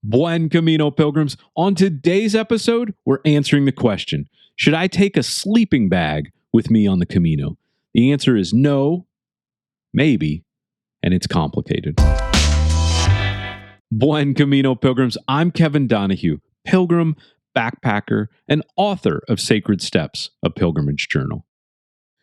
Buen Camino, Pilgrims. On today's episode, we're answering the question, should I take a sleeping bag with me on the Camino? The answer is no, maybe, and it's complicated. Buen Camino, Pilgrims. I'm Kevin Donahue, pilgrim, backpacker, and author of Sacred Steps, a pilgrimage journal.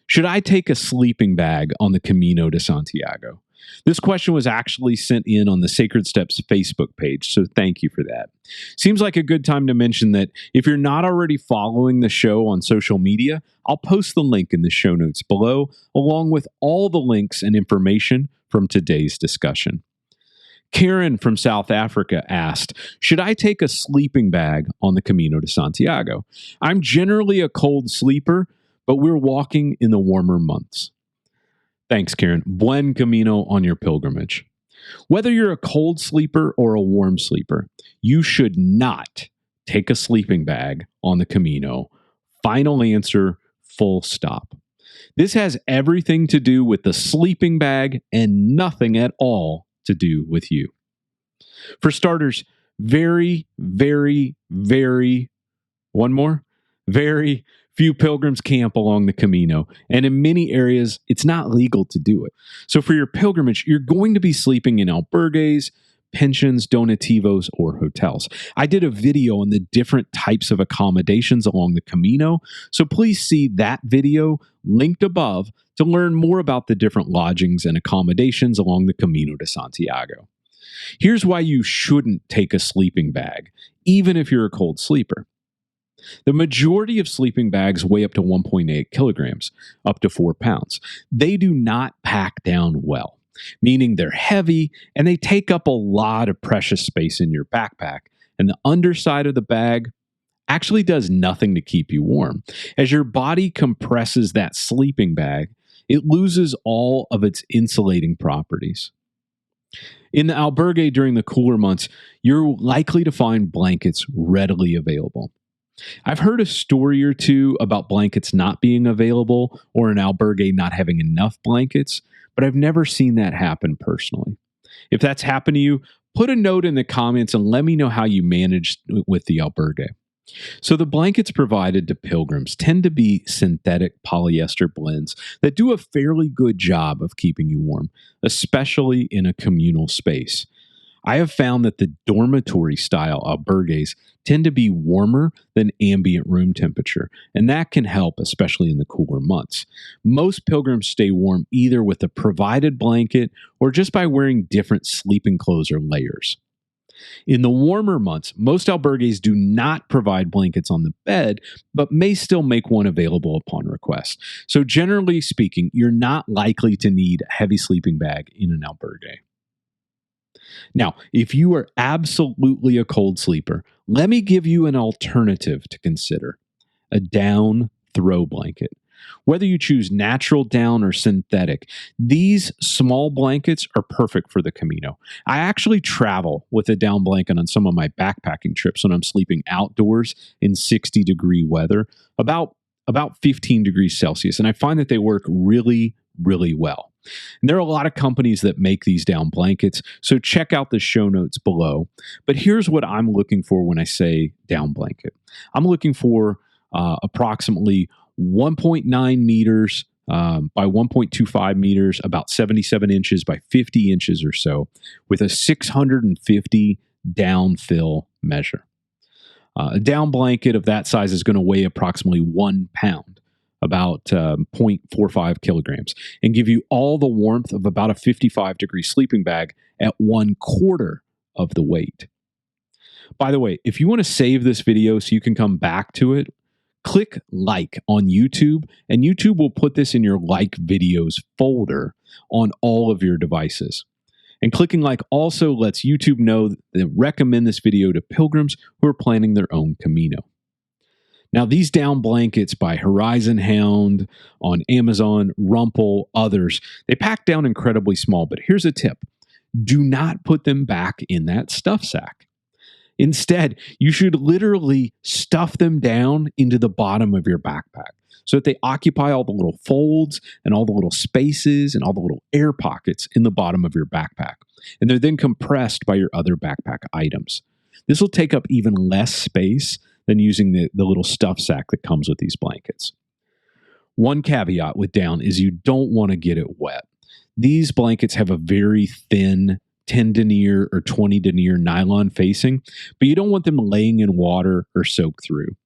Should I take a sleeping bag on the Camino de Santiago? This question was actually sent in on the Sacred Steps Facebook page, so thank you for that. Seems like a good time to mention that if you're not already following the show on social media, I'll post the link in the show notes below, along with all the links and information from today's discussion. Karen from South Africa asked, should I take a sleeping bag on the Camino de Santiago? I'm generally a cold sleeper, but we're walking in the warmer months. Thanks, Karen. Buen Camino on your pilgrimage. Whether you're a cold sleeper or a warm sleeper, you should not take a sleeping bag on the Camino. Final answer, full stop. This has everything to do with the sleeping bag and nothing at all to do with you. For starters, very few pilgrims camp along the Camino, and in many areas, it's not legal to do it. So for your pilgrimage, you're going to be sleeping in albergues, pensions, donativos, or hotels. I did a video on the different types of accommodations along the Camino, so please see that video linked above to learn more about the different lodgings and accommodations along the Camino de Santiago. Here's why you shouldn't take a sleeping bag, even if you're a cold sleeper. The majority of sleeping bags weigh up to 1.8 kilograms, up to 4 pounds. They do not pack down well, meaning they're heavy and they take up a lot of precious space in your backpack, and the underside of the bag actually does nothing to keep you warm. As your body compresses that sleeping bag, it loses all of its insulating properties. In the albergue during the cooler months, you're likely to find blankets readily available. I've heard a story or two about blankets not being available or an albergue not having enough blankets, but I've never seen that happen personally. If that's happened to you, put a note in the comments and let me know how you managed with the albergue. So the blankets provided to pilgrims tend to be synthetic polyester blends that do a fairly good job of keeping you warm, especially in a communal space. I have found that the dormitory-style albergues tend to be warmer than ambient room temperature, and that can help, especially in the cooler months. Most pilgrims stay warm either with a provided blanket or just by wearing different sleeping clothes or layers. In the warmer months, most albergues do not provide blankets on the bed, but may still make one available upon request. So generally speaking, you're not likely to need a heavy sleeping bag in an albergue. Now, if you are absolutely a cold sleeper, let me give you an alternative to consider: a down throw blanket. Whether you choose natural down or synthetic, these small blankets are perfect for the Camino. I actually travel with a down blanket on some of my backpacking trips when I'm sleeping outdoors in 60-degree weather, about 15 degrees Celsius, and I find that they work really well. And there are a lot of companies that make these down blankets, so check out the show notes below. But here's what I'm looking for when I say down blanket. I'm looking for approximately 1.9 meters by 1.25 meters, about 77 inches by 50 inches or so, with a 650 downfill measure. A down blanket of that size is going to weigh approximately 1 pound, about 0.45 kilograms, and give you all the warmth of about a 55-degree sleeping bag at 1/4 of the weight. By the way, if you want to save this video so you can come back to it, click like on YouTube, and YouTube will put this in your like videos folder on all of your devices. And clicking like also lets YouTube know that recommend this video to pilgrims who are planning their own Camino. Now, these down blankets by Horizon Hound, on Amazon, Rumpel, others, they pack down incredibly small, but here's a tip. Do not put them back in that stuff sack. Instead, you should literally stuff them down into the bottom of your backpack so that they occupy all the little folds and all the little spaces and all the little air pockets in the bottom of your backpack. And they're then compressed by your other backpack items. This will take up even less space than using the little stuff sack that comes with these blankets. One caveat with down is you don't want to get it wet. These blankets have a very thin 10 denier or 20 denier nylon facing, but you don't want them laying in water or soak through.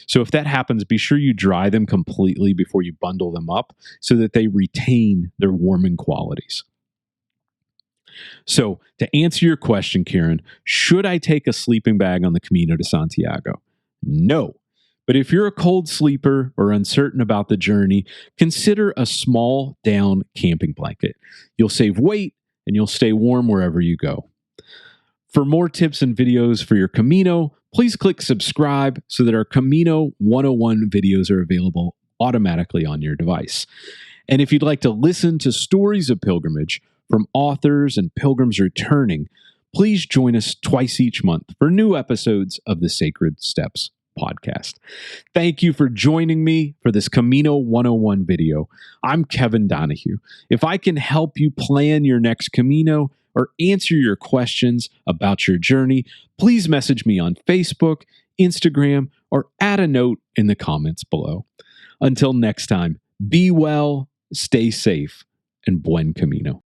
So if that happens, be sure you dry them completely before you bundle them up so that they retain their warming qualities. So to answer your question, Karen, should I take a sleeping bag on the Camino de Santiago? No. But if you're a cold sleeper or uncertain about the journey, consider a small down camping blanket. You'll save weight and you'll stay warm wherever you go. For more tips and videos for your Camino, please click subscribe so that our Camino 101 videos are available automatically on your device. And if you'd like to listen to stories of pilgrimage from authors and pilgrims returning, please join us twice each month for new episodes of the Sacred Steps podcast. Thank you for joining me for this Camino 101 video. I'm Kevin Donahue. If I can help you plan your next Camino or answer your questions about your journey, please message me on Facebook, Instagram, or add a note in the comments below. Until next time, be well, stay safe, and buen camino.